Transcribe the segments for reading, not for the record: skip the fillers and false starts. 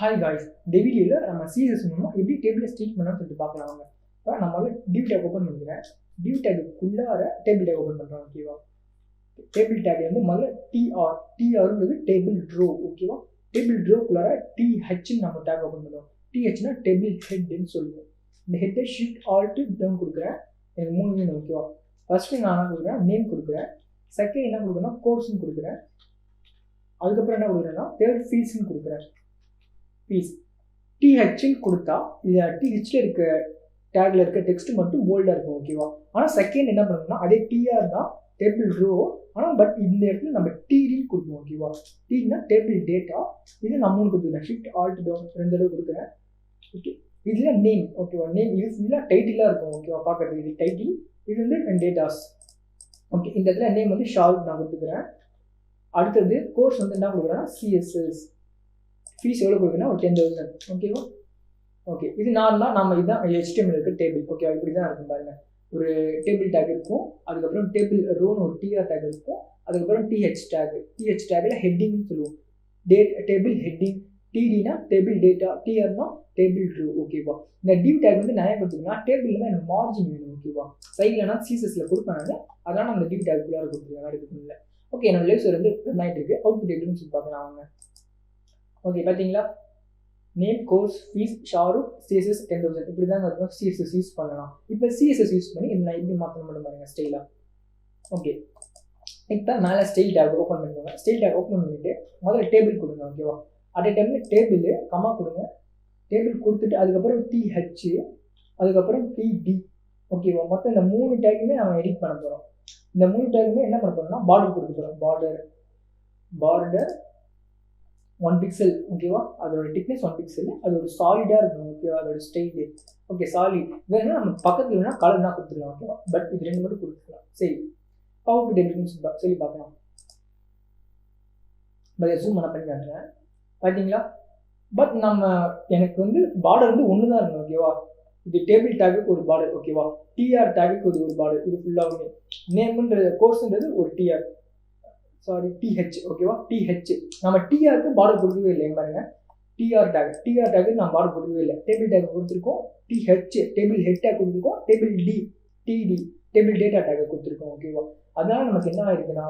Hi guys, இந்த வீடியோல நம்ம CSS மூலமா எப்படி டேபிளை ஸ்ட்ரீட் பண்ணலாம்னு சொல்லிட்டு பார்க்கலாம் வாங்க. இப்போ நம்ம வந்து div tag ஓபன் பண்ணிக்கிறேன். div tag குள்ளார டேபிள் tag ஓபன் பண்றோம் ஓகேவா. டேபிள் tag வந்து முதல்ல tr டேபிள் row ஓகேவா. டேபிள் row குள்ளார th ன்னு நம்ம tag ஓபன் பண்ணுவோம். th னா டேபிள் ஹெட் ன்னு சொல்லுவோம். இந்த ஹெட்டை shift alt down கொடுக்கிறேன். எனக்கு மூணு வேணும் ஓகேவா. ஃபர்ஸ்ட் நான் என்ன கொடுக்குறேன் நேம் கொடுக்குறேன். செகண்ட் என்ன கொடுக்குறேன்னா கோர்ஸ்னு கொடுக்குறேன். அதுக்கப்புறம் என்ன கொடுக்குறேன்னா தேர்ட் ஃபீஸ்ன்னு கொடுக்குறேன். ஃபீஸ் TH கொடுத்தா இது THல இருக்க டேக்ல இருக்க டெக்ஸ்ட் மட்டும் போல்டா இருக்கும் ஓகேவா. ஆனால் செகண்ட் என்ன பண்ணணும்னா அதே TR தான் டேபிள் ரோ, ஆனால் பட் இந்த இடத்துல நம்ம TD கொடுப்போம் ஓகேவா. Tனா டேபிள் டேட்டா, இது நான் மூணு கொடுத்துக்கிறேன். ஷிஃப்ட் ஆல்ட் டவுன் 2 தடவை கொடுக்குறேன் ஓகே. இதில் நேம் ஓகேவா. நேம் இது ஃபுல்லாக டைட்டிலாக இருக்கும் ஓகேவா. பார்க்குறதுக்கு இது டைட்டில், இது வந்து டேட்டாஸ் ஓகே. இந்த இடத்துல நேம் வந்து ஷார்ட் நான் கொடுத்துக்கிறேன். அடுத்தது கோர்ஸ் வந்து என்ன கொடுக்குறேன்னா CSS. ஃபீஸ் எவ்வளோ கொடுக்குறேன்னா ஒரு 10,000 ஓகேவா. ஓகே, இது நார்மலாக நம்ம இதுதான் HTML இருக்க டேபிள் ஓகேவா. இப்படி தான் இருக்கும் பாருங்கள். ஒரு டேபிள் டேக் இருக்கும், அதுக்கப்புறம் டேபிள் ரோன்னு ஒரு TR டேக் இருக்கும், அதுக்கப்புறம் TH டேக்கில் ஹெட்டிங்னு சொல்லுவோம். டேபிள் ஹெட்டிங், TDனா டேபிள் டேட்டா, TRனா டேபிள் ரோ ஓகேவா. இந்த div tag வந்து நிறைய கொடுத்துருக்கேன்னா டேபிளில் தான் எனக்கு மார்ஜின் வேணும் ஓகேவா. சைட்லனா CSSல கொடுப்பேன் நான், அதனால் நான் அந்த div tag குள்ளார கொடுத்துருக்கேன். அதுக்கு இல்லை ஓகே. என்னோட லைஃப் வந்து ரன் ஆகிட்டு இருக்கு. அவுட்புட் எப்படின்னு சொல்லி பார்க்கலாம் வாங்க. ஓகே, பார்த்தீங்களா name course fees Shahrukh CSS 10,000 இப்படி தான் இருக்கும். CSS யூஸ் பண்ணலாம். இப்போ CSS யூஸ் பண்ணி இது நான் எப்படி மாற்றணும் மட்டும் பாருங்க ஸ்டைலாக. ஓகே, இப்போ மேலே ஸ்டைல் டேக் ஓப்பன் பண்ணிக்கோங்க. ஸ்டைல் டேக் ஓப்பன் பண்ணிவிட்டு முதல்ல டேபிள் கொடுங்க ஓகேவா. அட் ஏ டைமில் டேபிள் கமா கொடுங்க. டேபிள் கொடுத்துட்டு அதுக்கப்புறம் TH, அதுக்கப்புறம் TD ஓகேவா. மொத்தம் இந்த 3 டேக்குமே நம்ம எடிட் பண்ண போகிறோம். இந்த 3 டேக்குமே என்ன பண்ண போகிறோம்னா பார்டர் கொடுக்க போகிறோம். பார்டர் 1 பிக்சல் ஓகேவா. அதோட திக்னஸ் 1 பிக்சல், அது ஒரு சாலிடாக இருக்கும் ஓகேவா. அதோட ஸ்டைலு ஓகே சாலிட். வேணும்னா நம்ம பக்கத்தில் வேணால் கலர் தான் கொடுத்துக்கலாம் ஓகேவா. பட் இது 2 மட்டும் கொடுத்துக்கலாம். சரி, அவுட்புட் எப்படின்னு சொல்லி பார்க்கலாம். ஜூம் பண்ண பண்ணி காட்டுறேன் பார்த்தீங்களா. பட் நம்ம எனக்கு வந்து பார்டர் வந்து ஒன்று தான் இருக்கணும் ஓகேவா. இது டேபிள் டேக்குக்கு ஒரு பார்டர் ஓகேவா. TR டேக்குக்கு ஒரு பார்டர். இது ஃபுல்லாகவே நேம்ன்றது கோர்ஸ்ன்றது ஒரு TR TH ஓகேவா. TH நம்ம TRக்கு பார்டர் கொடுக்கவே இல்லை பாருங்க. TR டேக் நம்ம பார்டர் கொடுக்கவே இல்லை. டேபிள் டேக் கொடுத்துருக்கோம். TH டேபிள் ஹெட் டேக் கொடுத்துருக்கோம். Table TD table data take கொடுத்துருக்கோம் ஓகேவா. அதனால நமக்கு என்ன ஆயிருக்குன்னா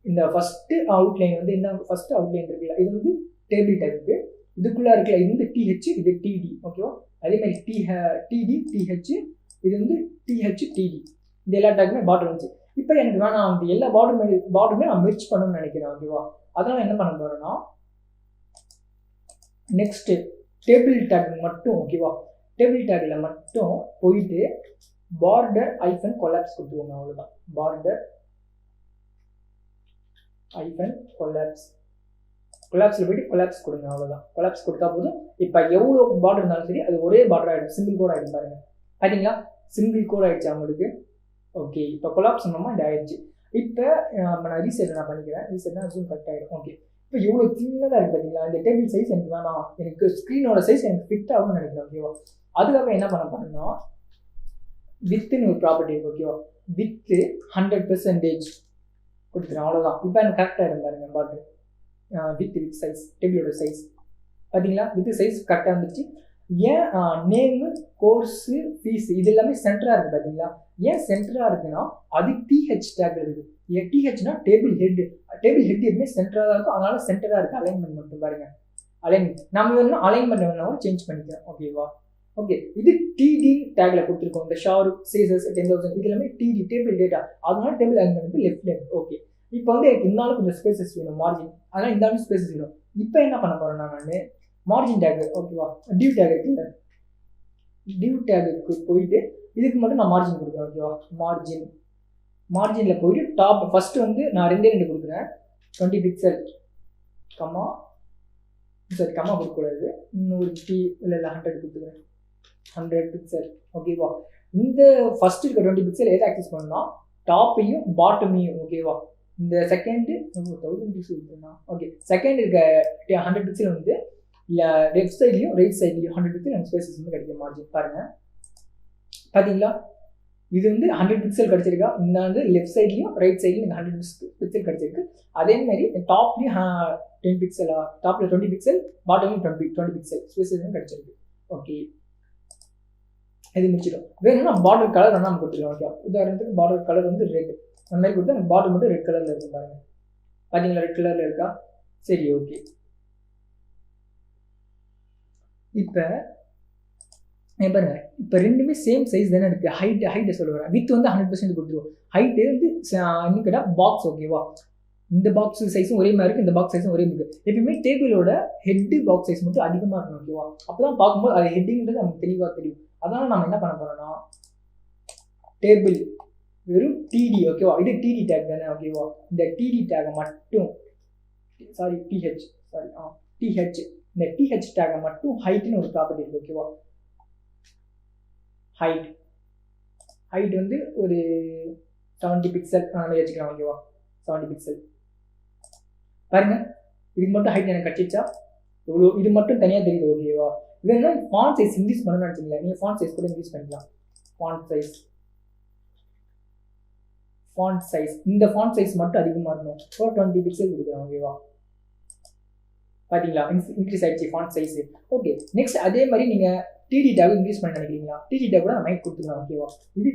இந்த ஃபர்ஸ்ட் அவுட்லைன் வந்து என்ன, ஃபர்ஸ்ட் அவுட்லைன் இருக்குல்ல இது வந்து டேபிள் டேக்கு, இதுக்குள்ளே இருக்குல்ல இது வந்து TH, இது TD ஓகேவா. அதே மாதிரி TD TH, இது வந்து TH TD, இந்த எல்லா டேக்குமே பார்டர் வந்துச்சு. இப்போ எனக்கு வேணாம் அந்த எல்லா பார்டருமே நான் மெர்ஜ் பண்ணணும்னு நினைக்கிறேன் ஓகேவா. அதனால என்ன பண்ண போறேன்னா நெக்ஸ்ட் டேபிள் டேக் மட்டும் ஓகேவா. டேபிள் டேக்ல மட்டும் போயிட்டு பார்டர் ஐஃபன் கொலாப்ஸ் கொடுத்துக்கோங்க அவ்வளோதான். பார்டர் ஐஃபன் கொலாப்ஸில் போயிட்டு கொலாப்ஸ் கொடுங்க அவ்வளோதான். கொலாப்ஸ் கொடுத்தா போதும். இப்போ எவ்வளோ பார்டர் இருந்தாலும் சரி அது ஒரே பார்டர் ஆகிடும். சிங்கிள் கோட் ஆகிடும் பாருங்க. பார்த்தீங்களா சிங்கிள் கோட் ஆகிடுச்சு அவங்களுக்கு. ஓகே, இப்போ கொலாப்ஸ் பண்ணோமா இது ஆயிடுச்சு. இப்போ நான் ரீசெட் நான் பண்ணிக்கிறேன். ரீசெட்னா ஜூம் கட் ஆகிடும். ஓகே, இப்போ இவ்வளோ சின்னதாக இருக்குது பார்த்தீங்களா. இந்த டேபிள் சைஸ் எனக்கு வேணாம், எனக்கு ஸ்க்ரீனோட சைஸ் எனக்கு ஃபிட் ஆகும்னு நினைக்கிறேன் ஓகேவா. அதுக்காக என்ன பண்ண போறேன்னா வித்துன்னு ஒரு ப்ராப்பர்ட்டி இருக்கு ஓகேவா. வித்து 100% கொடுத்துக்கிறேன் அவ்வளோதான். இப்போ எனக்கு கரெக்டாக இருந்தாருங்க பாட்டு வித் சைஸ் டேபிளோட சைஸ் பார்த்தீங்களா. வித் சைஸ் கரெக்டாக இருந்துச்சு. ஏன் நேமு கோர்ஸு ஃபீஸ் இது எல்லாமே சென்டராக இருக்குது பார்த்தீங்களா. ஏன் சென்டராக இருக்குன்னா அது TH டேக் இருக்குது. THனா டேபிள் ஹெட் எதுவுமே சென்டராக தான் இருக்கும். அதனால சென்டராக இருக்குது. அலைன்மெண்ட் மட்டும் பாருங்க. அலைன்மெண்ட் நம்ம வேணும்னா அலைன்மெண்ட் வேணாலும் சேஞ்ச் பண்ணிக்கலாம் ஓகேவா. ஓகே, இது TD டேக்ல கொடுத்துருக்கோம். இந்த ஷாருக் CSS 10,000 இது எல்லாமே TD டேபிள் டேட்டா. அதனால டேபிள் அலைன்மெண்ட் வந்து லெஃப்ட் லெஃப்ட். ஓகே, இப்போ வந்து எனக்கு இருந்தாலும் கொஞ்சம் ஸ்பேசஸ் வேணும் மார்ஜின், அதனால் இருந்தாலும் ஸ்பேசஸ் வேணும். இப்போ என்ன பண்ண போகிறேன்னா நான் மார்ஜின் டேக் ஓகேவா. div tag இருக்குல்ல, div tagக்கு போயிட்டு இதுக்கு மட்டும் நான் மார்ஜின் கொடுக்குறேன் ஓகேவா. மார்ஜினில் போயிட்டு டாப் ஃபர்ஸ்ட் வந்து நான் 2 கொடுக்குறேன். 20 பிக்சல் கம்மா கொடுக்கக்கூடாது. இன்னொரு இல்லை 100 கொடுத்துக்கிறேன். 100 பிக்சல் ஓகேவா. இந்த ஃபர்ஸ்ட் இருக்க 20 பிக்சல் எதை ஆக்சஸ் பண்ணால் டாப்பையும் பாட்டமையும் ஓகேவா. இந்த செகண்ட் 1000 பிக்சல் இருக்குன்னா ஓகே. செகண்ட் இருக்க 100 பிக்சல் வந்து லெஃப்ட் சைட்லையும் ரைட் சைட்லையும் 100 பிக்சல் எனக்கு ஸ்பேசஸ் வந்து கிடைக்கும் மார்ஜின் பாருங்க. பார்த்தீங்களா இது வந்து 100 பிக்சல் கிடச்சிருக்கா, இந்த வந்து லெஃப்ட் சைட்லையும் ரைட் சைட்லையும் 100 பிக்சல் கிடச்சிருக்கு. அதே மாதிரி டாப்லையும் 10 பிக்சலா, டாப்பில் 20 பிக்சல், பாட்டம்லையும் 20 பிக்சல் ஸ்பெசிஃபிஸும் கிடச்சிருக்கு. ஓகே, இது முடிச்சிடும். வேணும்னா பார்டர் கலர் வேணால் நம்ம கொடுத்துக்கலாம். ஓகே, உதாரணத்துக்கு பார்டர் கலர் வந்து ரெட், அந்த மாதிரி கொடுத்தா அந்த பார்டர் மட்டும் ரெட் கலரில் இருக்கும் பாருங்க. பார்த்தீங்களா, ரெட் கலரில் இருக்கா? சரி, ஓகே. இப்போ பாருங்க, இப்போ ரெண்டுமே சேம் சைஸ் தானே இருக்குது. ஹைட்டை சொல்ல வரேன். வித் வந்து 100% கொடுத்துருவோம். ஹைட்டு வந்து இன்னும் கேட்டால் பாக்ஸ், ஓகேவா? இந்த பாக்ஸ் சைஸும் ஒரே மாதிரி இருக்குது, இந்த பாக்ஸ் சைஸும் ஒரே மாதிரி இருக்குது. எப்பயுமே டேபிளோட ஹெட்டு பாக்ஸ் சைஸ் மட்டும் அதிகமாக இருக்கணும், ஓகேவா? அப்போ தான் பார்க்கும்போது அது ஹெட்டுங்கிறது நமக்கு தெளிவாக தெரியும். அதனால் நம்ம என்ன பண்ண போகிறோம்னா, டேபிள் வெறும் டிடி, ஓகேவா? இது டிடி டேக் தானே, ஓகேவா? இந்த டிடி டேக்கை மட்டும், டிஹெச் இந்த டிஹெச் டேக்கை மட்டும் ஹைட்னு ஒரு ப்ராப்பர்ட்டி இருக்குது, ஓகேவா? ஹைட் வந்து ஒரு 70 பிக்சல் அந்த மாதிரி வச்சுக்கலாம், ஓகேவா? 70 பிக்சல் பாருங்க. இதுக்கு மட்டும் ஹைட் எனக்கு கிடச்சிச்சா? இவ்வளோ, இது மட்டும் தனியாக தெரியுது, ஓகேவா? இதுனா ஃபாண்ட் சைஸ் இன்க்ரீஸ் பண்ணணும்னு நினச்சிங்களா, நீங்கள் ஃபாண்ட் சைஸ் கூட இன்க்ரீஸ் பண்ணிக்கலாம். ஃபாண்ட் சைஸ் இந்த ஃபாண்ட் சைஸ் மட்டும் அதிகமாக இருக்கணும். 20 பிக்சல் கொடுக்குறேன், ஓகேவா? பார்த்தீங்களா, இன்க்ரீஸ் ஆகிடுச்சு ஃபாண்ட் சைஸ். ஓகே, நெக்ஸ்ட் அதே மாதிரி நீங்கள் டிடி டேக் இன்க்ரீஸ் பண்ண நினைக்கிறீங்களா? டிடி டேக் கூட நம்ம ஹைட் கொடுத்துக்கலாம், ஓகேவா? இது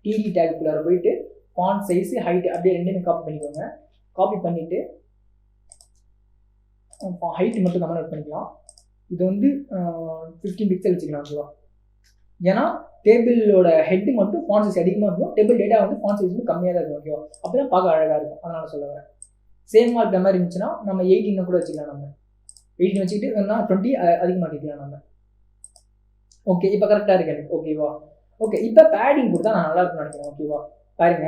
டிடி டேக்குள்ளார போயிட்டு ஃபாண்ட் சைஸ் ஹைட் அப்படியே ரெண்டுமே காப்பி பண்ணிக்கோங்க. காப்பி பண்ணிவிட்டு ஹைட்டு மட்டும் கமெண்ட் பண்ணிக்கலாம். இது வந்து 15 பிக்சல் வச்சுக்கலாம், ஓகேவா? ஏன்னா டேபிளோட ஹெட்டு மட்டும் ஃபாண்ட் சைஸ் அதிகமாக இருக்கும், டேபிள் டேட்டா வந்து ஃபாண்ட் சைஸ் வந்து கம்மியாக தான் இருக்கும், ஓகேவா? அப்போ தான் பார்க்க அழகாக இருக்கும். அதனால் சொல்ல வரேன். சேமாக இருக்கிற மாதிரி இருந்துச்சுன்னா நம்ம 18 கூட வச்சுக்கலாம். நம்ம 18 வச்சுக்கிட்டு வேணா 20 அதிகமாக்கிக்கலாம் நம்ம. ஓகே, இப்போ கரெக்டாக இருக்கு எனக்கு, ஓகேவா? ஓகே, இப்போ பேடிங் கொடுத்தா நான் நல்லா இருக்கும்னு நினைக்கிறேன், ஓகேவா? பாருங்க,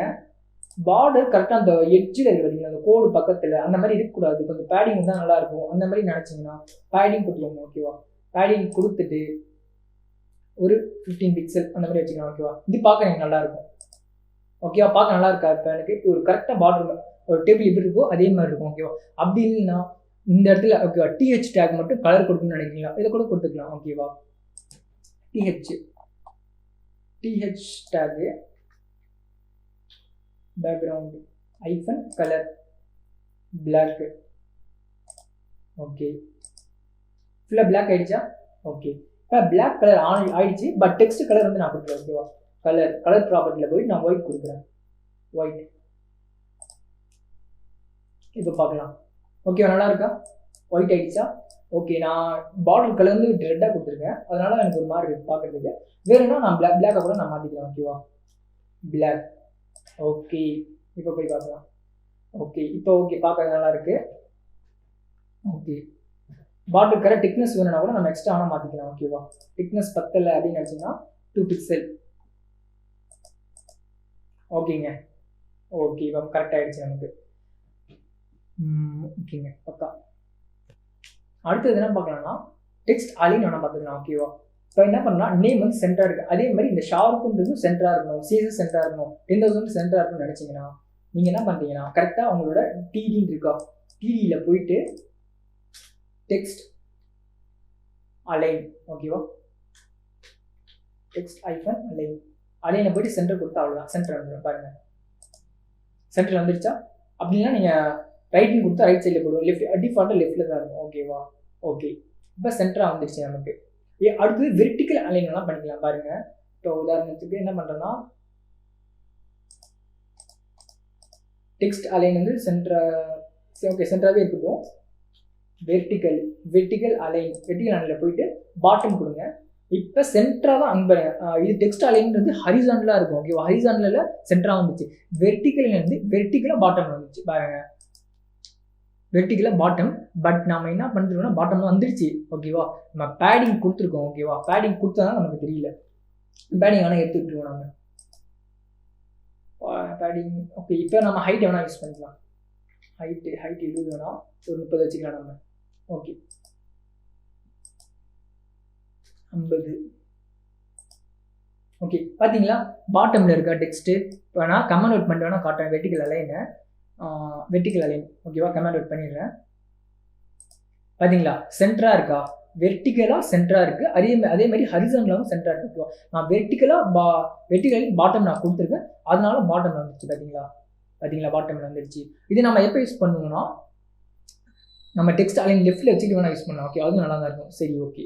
பார்டர் கரெக்டாக அந்த எட்ஜில் இருக்குது பார்த்தீங்களா, அந்த கோடு பக்கத்தில் அந்த மாதிரி இருக்கக்கூடாது, கொஞ்சம் பேடிங் தான் நல்லாயிருக்கும். அந்த மாதிரி நினச்சிங்கன்னா பேடிங் கொடுத்துருவோம், ஓகேவா? பேடிங் கொடுத்துட்டு ஒரு 15 பிக்சல் அந்த மாதிரி வச்சுக்கலாம், ஓகேவா? இது பார்க்க எனக்கு நல்லாயிருக்கும், ஓகேவா? பார்க்க நல்லா இருக்கா? இப்போ எனக்கு ஒரு கரெக்டாக பார்டர் ஒரு டேபிள் எப்படி இருக்கோ அதே மாதிரி இருக்கும், ஓகேவா? அப்படி இல்லைன்னா இந்த இடத்துல, ஓகேவா, டிஹெச் டேக் மட்டும் கலர் கொடுக்கணும்னு நினைக்கிறீங்களா, இதை கூட கொடுத்துக்கலாம், ஓகேவா? TH tag background hyphen colour black. Okay, ஃபுல்லாக பிளாக் ஆகிடுச்சா? ஓகே, இப்போ பிளாக் கலர் ஆயிடுச்சு. பட் டெக்ஸ்ட் கலர் வந்து நான் கொடுக்குறேன், ஓகேவா? கலர் ப்ராப்பர்ட்டியில் போய் நான் ஒயிட் கொடுக்குறேன், ஒயிட். இப்போ பார்க்கலாம், ஓகேவா? நல்லா இருக்கா? ஒயிட் ஆகிடுச்சா? ஓகே, நான் பார்டர் கலர் வந்து ரெட்டாக கொடுத்துருக்கேன், அதனால் எனக்கு ஒரு மாதிரி பார்க்குறதுக்கு. வேணும்னா நான் பிளாக்கை கூட நான் மாற்றிக்கிறேன், ஓகேவா? பிளாக். ஓகே, இப்போ போய் பார்க்கலாம். ஓகே, இப்போ ஓகே, பார்க்க நல்லா இருக்கு. ஓகே, பார்டர் கலர் திக்னஸ் வேணும்னா கூட நம்ம எக்ஸ்ட்ரா ஆனால் மாற்றிக்கலாம், ஓகேவா? திக்னஸ் பத்தலை அப்படின்னு நினச்சிங்கன்னா 2 பிக்சல். ஓகேங்க, ஓகே, இப்போ கரெக்ட் ஆகிடுச்சு நமக்கு. ஓகேங்க, பக்கா. அடுத்தது என்ன பார்க்கலாம்னா டெக்ஸ்ட் அலைன் வேணா பார்த்துக்கலாம், ஓகேவா? இப்போ என்ன பண்ணலாம், நேம் வந்து சென்டராக இருக்குது. அதே மாதிரி இந்த ஷார்ப்புன்றதும் சென்டராக இருக்கணும், சிஎஸ்எஸ் சென்டராக இருக்கணும், 10,000 சென்டராக இருக்கணும்னு நினச்சிங்கன்னா நீங்கள் என்ன பண்ணுறீங்கன்னா கரெக்டாக உங்களோட டிடின்னு இருக்கா, டிடியில் போயிட்டு டெக்ஸ்ட் அலைன், ஓகேவா? டெக்ஸ்ட் ஐஃபன் அலைனை போயிட்டு சென்டர் கொடுத்தா அவ்வளோதான், சென்டர் வந்துடும். பாருங்கள், சென்டர் வந்துடுச்சா? அப்படின்னா நீங்கள் ரைட்டிங் கொடுத்தா ரைட் சைடில் போடுவோம், லெஃப்ட் டிஃபால்ட்டாக லெஃப்ட்டில் தான் இருக்கும், ஓகேவா? ஓகே, இப்போ சென்டராக வந்துடுச்சு நமக்கு. அடுத்தது வெர்டிக்கல் அலைன்லாம் பண்ணிக்கலாம் பாருங்கள். இப்போ உதாரணத்துக்கு என்ன பண்ணுறோன்னா டெக்ஸ்ட் அலைன் வந்து சென்டராகவே இருக்கட்டும். வெர்டிக்கல் அலைனில் போயிட்டு பாட்டம் கொடுங்க. இப்போ சென்டராக தான் அனுப்புறேன். இது டெக்ஸ்ட் அலைன்றது ஹரிசாண்டலாக இருக்கும், ஓகேவா? ஹரிசாண்டலில் சென்டராக வந்துச்சு. வெர்டிக்கலாக பாட்டம் வந்துச்சு பாருங்கள், வெர்டிக்கலாக பாட்டம். பட் நம்ம என்ன பண்ணுறோம்னா பாட்டம் வந்துருச்சு, ஓகேவா? நம்ம பேடிங் கொடுத்துருக்கோம், ஓகேவா? பேடிங் கொடுத்தா தான் நமக்கு தெரியல. பேடிங் ஆனால் எடுத்துக்கிட்டுருவோம் நம்ம பேடிங். ஓகே, இப்போ நம்ம ஹைட் வேணால் யூஸ் பண்ணிக்கலாம். ஹைட் 20 வேணால் ஒரு 30 வச்சுக்கலாம் நம்ம. ஓகே, 50. ஓகே, பார்த்தீங்களா பாட்டமில் இருக்கா டெக்ஸ்ட்டு? இப்போ நான் கமெண்ட் அவுட் பண்ணிட்டு வேணால் காட்டுறேன் வெர்டிக்கல் அலைன், ஓகேவா? கமெண்ட் அவுட் பண்ணிடுறேன். பார்த்தீங்களா சென்டராக இருக்கா? வெர்டிக்கலாக சென்டராக இருக்குது, அதே மாதிரி ஹரிசாண்டலாகவும் சென்டராக இருக்குது. ஓகேவா, நான் வெர்டிக்கலி பாட்டம் நான் கொடுத்துருக்கேன், அதனால பாட்டமில் வந்துடுச்சு. பார்த்தீங்களா பாட்டமில் வந்துடுச்சு. இது நம்ம எப்போ யூஸ் பண்ணுவோம்னா நம்ம டெக்ஸ்ட் அலைன் லெஃப்ட்டில் வச்சுட்டு வேணால் யூஸ் பண்ணலாம். ஓகே, அதுவும் நல்லா தான் இருக்கும். சரி, ஓகே,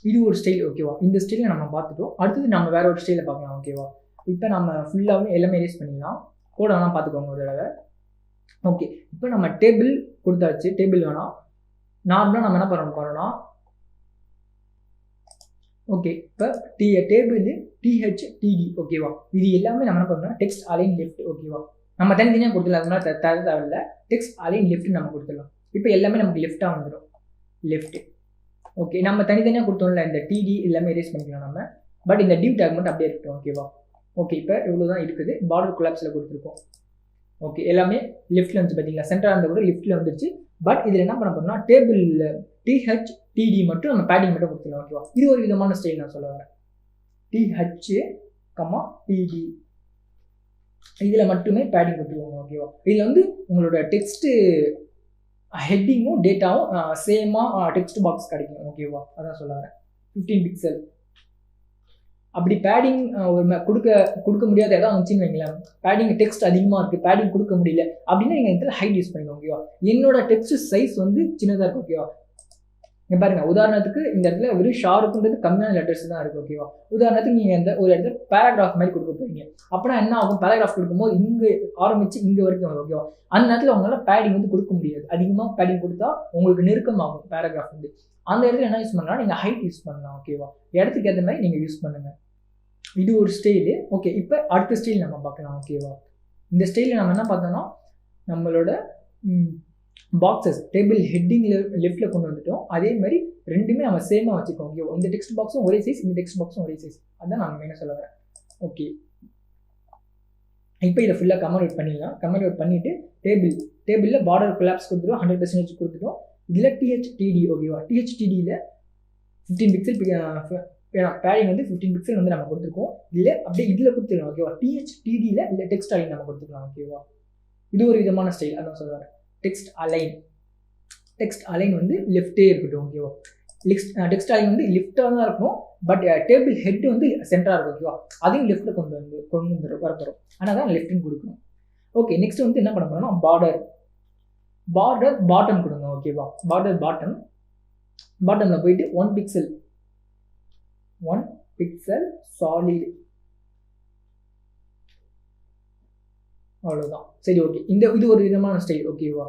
இது ஒரு ஸ்டைல். ஓகேவா, இந்த ஸ்டைலில் நம்ம பார்த்துட்டோம். அடுத்தது நம்ம வேற ஒரு ஸ்டைலில் பார்க்கலாம். ஓகேவா, இப்போ நம்ம ஃபுல்லாகவே எல்லாமே erase பண்ணிக்கலாம். கோட் வேணால் பார்த்துக்கோங்க ஒரு தடவை. ஓகே, இப்போ நம்ம டேபிள் கொடுத்தாச்சு. டேபிள் வேணாம், நார்மலாக நம்ம என்ன பண்ண போகிறோம்னா ஓகே, இப்போ டேபிள் THTD. ஓகேவா, இது எல்லாமே நம்ம என்ன பண்ணோம்னா டெக்ஸ்ட் அலைன் லெஃப்ட். ஓகேவா, நம்ம தனித்தனியாக கொடுத்துடலாம், அது மாதிரி தேவையில்லை. டெக்ஸ்ட் அலைன் லெஃப்ட் நம்ம கொடுத்துடலாம். இப்போ எல்லாமே நமக்கு லெஃப்டாக வந்துடும், லெஃப்ட். ஓகே, நம்ம தனித்தனியாக கொடுத்தோம்ல இந்த TD எல்லாமே erase பண்ணிக்கலாம் நம்ம. பட் இந்த டிவ் டேக் மட்டும் அப்படியே இருக்கட்டும். ஓகேவா, ஓகே, இப்போ இவ்வளோ தான் இருக்குது. பார்டர் கொலாப்ஸில் கொடுத்துருக்கோம். ஓகே, எல்லாமே லெஃப்ட்டில் வந்துச்சு. பார்த்தீங்களா, சென்டராக இருந்த கூட லெஃப்ட்டில் வந்துருச்சு. பட் இதில் என்ன பண்ண போகிறோம்னா டேபிளில் THTD மட்டும் நம்ம பேடிங் மட்டும் கொடுத்துக்கலாம். ஓகேவா, இது ஒரு விதமான ஸ்டைல் நான் சொல்ல வரேன். THTD இதில் மட்டுமே பேடிங் கொடுத்துருவாங்க. ஓகேவா, இதில் வந்து உங்களோட டெக்ஸ்ட்டு ஹெட்டிங்கும் டேட்டாவும் சேமாக டெக்ஸ்ட் பாக்ஸ் கிடைக்கும். ஓகேவா, அதான் சொல்ல வரேன். 15 பிக்சல் அப்படி பேடிங் கொடுக்க முடியாத இடம் வந்துச்சுன்னு வைங்களேன். பேடிங் டெக்ஸ்ட் அதிகமாக இருக்குது, பேடிங் கொடுக்க முடியல அப்படின்னா நீங்கள் இதில் ஹைட் யூஸ் பண்ணிக்கோங்க. ஓகேவா, என்னோட டெக்ஸ்ட் சைஸ் வந்து சின்னதாக இருக்கும். ஓகேவா, இங்கே பாருங்க, உதாரணத்துக்கு இந்த இடத்துல வெறும் ஷார்ப்புன்றது கம்மியான லெட்டர்ஸ் தான் இருக்குது. ஓகேவா, உதாரணத்துக்கு நீங்கள் இந்த ஒரு இடத்துல பேராகிராஃப் மாதிரி கொடுக்க போறீங்க அப்படின்னா என்ன ஆகும், பேராகிராஃப் கொடுக்கும்போது இங்கே ஆரம்பிச்சு இங்கே வரைக்கும் வரும். ஓகேவா, அந்த நேரத்தில் உங்களால் பேடிங் வந்து கொடுக்க முடியாது. அதிகமாக பேடிங் கொடுத்தா உங்களுக்கு நெருக்கமாகும் பேராகிராஃப் வந்து. அந்த இடத்துல என்ன யூஸ் பண்ணலாம், நீங்கள் ஹைட் யூஸ் பண்ணலாம். ஓகேவா, இடத்துக்கு ஏற்ற மாதிரி நீங்கள் யூஸ் பண்ணுங்க. இது ஒரு ஸ்டைலு. ஓகே, இப்போ அடுத்த ஸ்டைல் நம்ம பார்க்கலாம். ஓகேவா, இந்த ஸ்டைலில் நம்ம என்ன பார்த்தோம்னா நம்மளோட பாக்ஸஸ் டேபிள் ஹெட்டிங்கில் லெஃப்ட்டில் கொண்டு வந்துட்டோம். அதே மாதிரி ரெண்டுமே நம்ம சேமாக வச்சுக்கோம். ஓகேவா, இந்த டெக்ஸ்ட் பாக்ஸும் ஒரே சைஸ், இந்த டெக்ஸ்ட் பாக்ஸும் ஒரே சைஸ். அதுதான் நான் மெயினாக சொல்ல வரேன். ஓகே, இப்போ இதை ஃபுல்லாக கமெண்ட் அவுட் பண்ணிடலாம். கமெண்ட் அவுட் பண்ணிவிட்டு டேபிளில் பார்டர் கொலாப்ஸ் கொடுத்துட்டோம், 100% கொடுத்துட்டோம். இதில் THTD. ஓகேவா, THTDயில் 15 பிக்சல் பேடிங் வந்து 15 பிக்சல் வந்து நம்ம கொடுத்துருக்கோம். இல்லை அப்படியே இதில் கொடுத்துருக்கோம். ஓகேவா, THTDயில் இல்லை டெக்ஸ்ட் அலைன் நம்ம கொடுத்துக்கலாம். ஓகேவா, இது ஒரு விதமான ஸ்டைல், அதான் சொல்லுவாங்க. டெக்ஸ்ட் அலைன் வந்து லெஃப்டே இருக்கட்டும். ஓகேவா, டெக்ஸ்ட் அலைன் வந்து லெஃப்டாக தான் இருக்கும். பட் டேபிள் ஹெட் வந்து சென்டராக இருக்கும். ஓகேவா, அதையும் லெஃப்ட்டில் கொண்டு வந்து வரப்போகிறோம். ஆனால் தான் லெஃப்ட்னு கொடுக்கணும். ஓகே, நெக்ஸ்ட் வந்து என்ன பண்ண போகிறோம்னா பார்டர் பாட்டம் கொடுங்க. ஓகேவா, பார்டர் பாட்டமில் போயிட்டு 1 பிக்சல் சாலிட், அவ்வளோதான். சரி, ஓகே, இது ஒரு விதமான ஸ்டைல். ஓகேவா,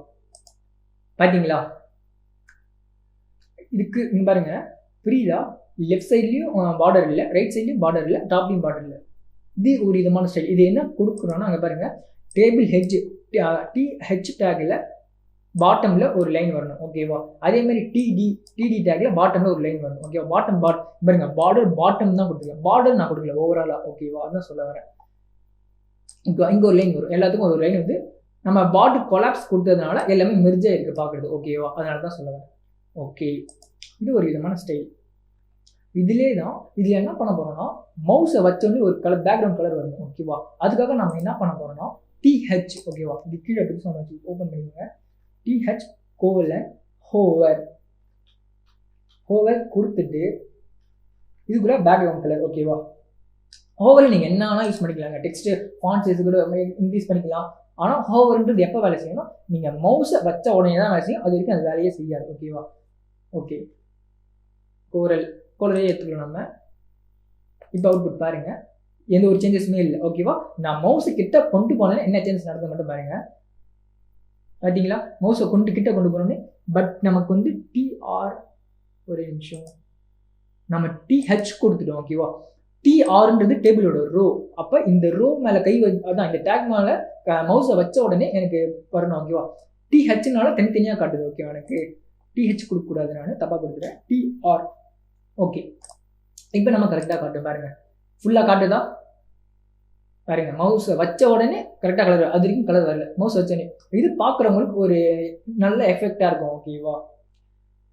பார்த்தீங்களா, இதுக்கு இங்கே பாருங்க, புரியுதா, லெஃப்ட் சைட்லையும் பார்டர் இல்லை, ரைட் சைட்லையும் பார்டர் இல்லை, டாப்லையும் பார்டர் இல்லை. இது ஒரு விதமான ஸ்டைல். இது என்ன கொடுக்குறோன்னா அங்கே பாருங்க, டேபிள் TH டேக்கில் பாட்டமில் ஒரு லைன் வரணும். ஓகேவா, அதே மாதிரி TD டேக்கில் பாட்டமில் ஒரு லைன் வரணும். ஓகேவா, பாருங்க, பார்டர் பாட்டம் தான் கொடுத்துருக்கேன், பார்டர் நான் கொடுக்கல ஓவராலாக. ஓகேவா, அதான் சொல்ல வரேன். இங்கே ஒரு லைன் வரும், எல்லாத்துக்கும் ஒரு லைன் வந்து நம்ம பார்டர் கொலாப்ஸ் கொடுத்ததுனால எல்லாமே மெர்ஜாக இருக்குது பார்க்குறது. ஓகேவா, அதனால தான் சொல்ல வரேன். ஓகே, இது ஒரு விதமான ஸ்டைல். இதில் என்ன பண்ண போகிறோம்னா மவுஸை வச்சோடனே ஒரு கலர் பேக்ரவுண்ட் கலர் வரணும். ஓகேவா, அதுக்காக நம்ம என்ன பண்ண போகிறோம்னா TH. ஓகேவா, இது கீழே பிடிச்சி வச்சு ஓப்பன் பண்ணிக்கோங்க. TH ஹோவர் கொடுத்துட்டு இதுக்குள்ள பேக்ரவுண்ட் கலர். ஓகேவா, ஹோவரில் நீங்கள் என்ன யூஸ் பண்ணிக்கலாங்க, டெக்ஸ்ட் ஃபாண்ட் சைஸ் கூட இன்க்ரீஸ் பண்ணிக்கலாம். ஆனால் ஹோவர்ன்றது எப்போ வேலை செய்யணும், நீங்கள் மவுஸை வச்ச உடனே தான் வேலை செய்யும், அது வரைக்கும் அது வேலையே செய்யாது. ஓகேவா, ஓகே, கோரலே எடுத்துக்கலாம் நம்ம. இப்போ அவுட்புட் பாருங்க, எந்த ஒரு சேஞ்சஸுமே இல்லை. ஓகேவா, நான் மவுஸை கிட்ட கொண்டு போனேன், என்ன சேஞ்சஸ் நடந்து மட்டும் பாருங்க. பார்த்தீங்களா, மவுஸை கிட்ட கொண்டு போனோன்னே பட் நமக்கு வந்து ஒரு நிமிஷம், நம்ம TH கொடுத்துட்டோம். ஓகேவா, TRன்றது டேபிளோட ரோ. அப்போ இந்த ரோ மேலே அதான் இந்த டேக் மேலே மவுஸை வச்ச உடனே எனக்கு வரணும். ஓகேவா, THனால தனித்தனியாக காட்டுது. ஓகேவா, எனக்கு TH கொடுக்கக்கூடாது, நான் தப்பாக கொடுத்துட்டேன். TR. ஓகே, இப்போ நம்ம கரெக்டாக காட்டும் பாருங்க, ஃபுல்லாக காட்டுதா பாருங்க. மவுஸை வச்ச உடனே கரெக்டாக கலர், அது வரைக்கும் கலர் வரல, மவுஸ் வச்சோடனே. இது பார்க்குறவங்களுக்கு ஒரு நல்ல எஃபெக்டாக இருக்கும். ஓகேவா,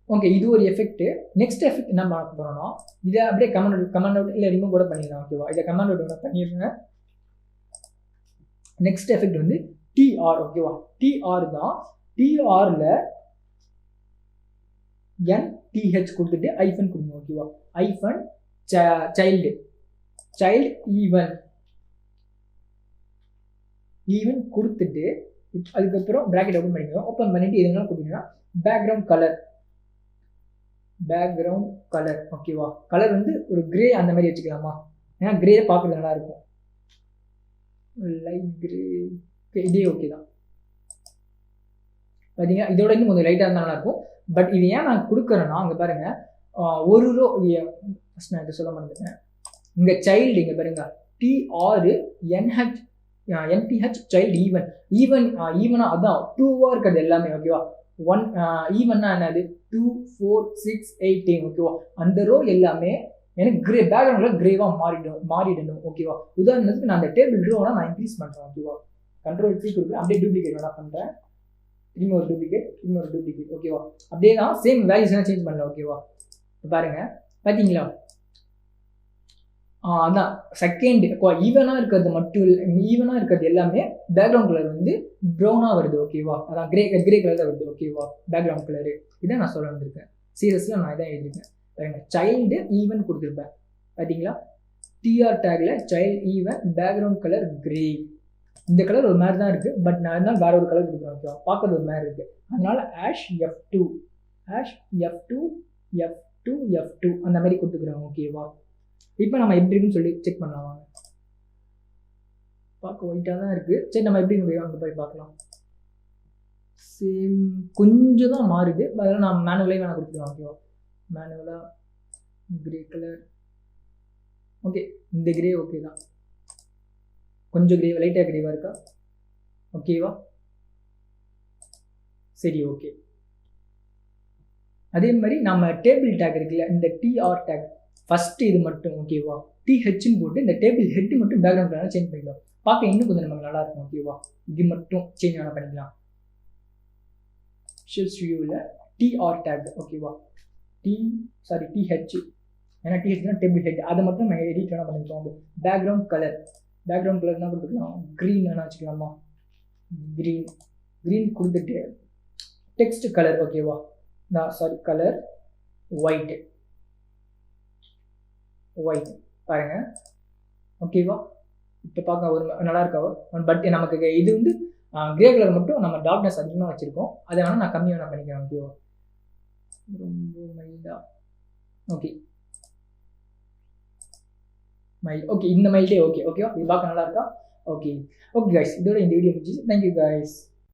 ஓகே, இது ஒரு எஃபெக்ட். நெக்ஸ்ட் எஃபெக்ட் என்ன பார்க்க போகிறோம்னா இதை அப்படியே கமெண்ட் அவுட் இல்லை ரிமூவ் கூட பண்ணிடலாம். ஓகேவா, இதை கமெண்ட் அவுட் பண்ணிடுங்க. நெக்ஸ்ட் எஃபெக்ட் வந்து TR. ஓகேவா, TR தான். TRல NTH கொடுத்துட்டு ஐஃபன் கொடுங்க ஓகேவா ஐஃபன் சைல்டு ஈவன் கொடுத்துட்டு அதுக்கப்புறம் பிராக்கெட் ஓப்பன் பண்ணிக்கோங்க ஓப்பன் பண்ணிட்டு எதுனா கொடுத்தீங்கன்னா பேக்ரவுண்ட் கலர் ஓகேவா கலர் வந்து ஒரு கிரே அந்த மாதிரி வச்சுக்கலாமா ஏன்னா கிரே பார்க்கறது நல்லா இருக்கும் லைட் கிரே இதே ஓகே தான் பார்த்தீங்கன்னா இதோட இன்னும் கொஞ்சம் லைட்டாக இருந்தால் நல்லாயிருக்கும் பட் இது ஏன் நான் கொடுக்குறேன்னா அங்கே பாருங்கள் ஒரு ரோ ஃபஸ்ட் நான் இதை சொல்ல மாட்டேன் இங்கே சைல்டு இங்கே பாருங்கள் NTH சைல்டு ஈவனாக அதான் 2வாக இருக்கிறது எல்லாமே ஓகேவா 1 ஈவன்னா என்னது 2 4 6 8 10 ஓகேவா அந்த ரோ எல்லாமே எனக்கு பேக்ரவுண்டில் கிரேவாக மாறிடணும் ஓகேவா உதாரணத்துக்கு நான் அந்த டேபிள் ரோனா நான் இன்க்ரீஸ் பண்ணுறேன் ஓகேவா கண்ட்ரோல் C கொடுக்குறேன் அப்படியே டூப்ளிகேட் வேணா பண்ணுறேன் இன்னொரு டூப்ளிகேட் ஓகேவா அப்படியே தான் சேம் வேல்யூஸ் எல்லாம் சேஞ்ச் பண்ணல ஓகேவா பாருங்க பார்த்தீங்களா அதான் செகண்ட் ஈவனாக இருக்கிறது எல்லாமே பேக்ரவுண்ட் கலர் வந்து ப்ரௌனாக வருது ஓகேவா அதான் கிரே கலர் தான் வருது ஓகேவா பேக்ரவுண்ட் கலரு இதை நான் சொல்ல வந்திருக்கேன் CSSல நான் இதான் எழுதியிருக்கேன் பாருங்க சைல்டு ஈவன் கொடுத்துருப்பேன் பார்த்தீங்களா TR டேக்ல child even background colour grey இந்த கலர் ஒரு மாதிரி தான் இருக்குது பட் நான் இருந்தாலும் வேற ஒரு கலர் கொடுக்குறேன் ஓகேவா பார்க்கறது ஒரு மாதிரி இருக்குது அதனால F2 அந்த மாதிரி கொடுத்துக்குறேன் ஓகேவா இப்போ நம்ம எப்படி இருக்குன்னு சொல்லி செக் பண்ணலாம் வாங்க பார்க்க ஒயிட்டாக தான் இருக்குது சரி நம்ம எப்படி அங்கே போய் பார்க்கலாம் சேம் கொஞ்சம் தான் மாறுது அதெல்லாம் நான் மேனுவலே வேணால் கொடுத்துக்கலாம் ஓகேவா மேனுவலாக கிரே கலர் ஓகே இந்த கிரே ஓகே தான் கொஞ்சம் கிரே லைட்டாக கிரேவாக இருக்கா ஓகேவா சரி ஓகே அதே மாதிரி நம்ம டேபிள் டேக் இருக்குல்ல இந்த TR டேக் ஃபஸ்ட்டு இது மட்டும் ஓகேவா THன்னு போட்டு இந்த டேபிள் ஹெட்டு மட்டும் பேக்ரவுண்ட் கலர் சேஞ்ச் பண்ணிக்கலாம் பார்க்க இன்னும் கொஞ்சம் நமக்கு நல்லா இருக்கும் ஓகேவா இது மட்டும் சேஞ்ச் வேணா பண்ணிக்கலாம் ஷெல்ஸ் வியூவில் TR டேக் ஓகேவா TH ஏன்னா THனா டேபிள் ஹெட் அதை மட்டும் நம்ம எடிட் வேணா பண்ணிக்கலாம் பேக்ரவுண்ட் கலர் என்ன கொடுத்துக்கலாம் க்ரீன் வேணா வச்சுக்கலாமா க்ரீன் கொடுத்துட்டு டெக்ஸ்ட் கலர் ஓகேவா கலர் ஒயிட் பாருங்க ஓகேவா இப்போ பார்க்க ஒரு நல்லா இருக்காவோ பட் நமக்கு இது வந்து கிரே கலர் மட்டும் நம்ம டார்க்னஸ் அதிகமாக வச்சுருக்கோம் அதை வேணால் நான் கம்மியாக வேணா பண்ணிக்கிறேன் ஓகேவா ரொம்ப மைல்டா ஓகே இந்த மைல்டே ஓகேவா இது பார்க்க நல்லா இருக்கா ஓகே கைஸ் இதோட இந்த வீடியோ முடிஞ்சிச்சு தேங்க்யூ கைஸ்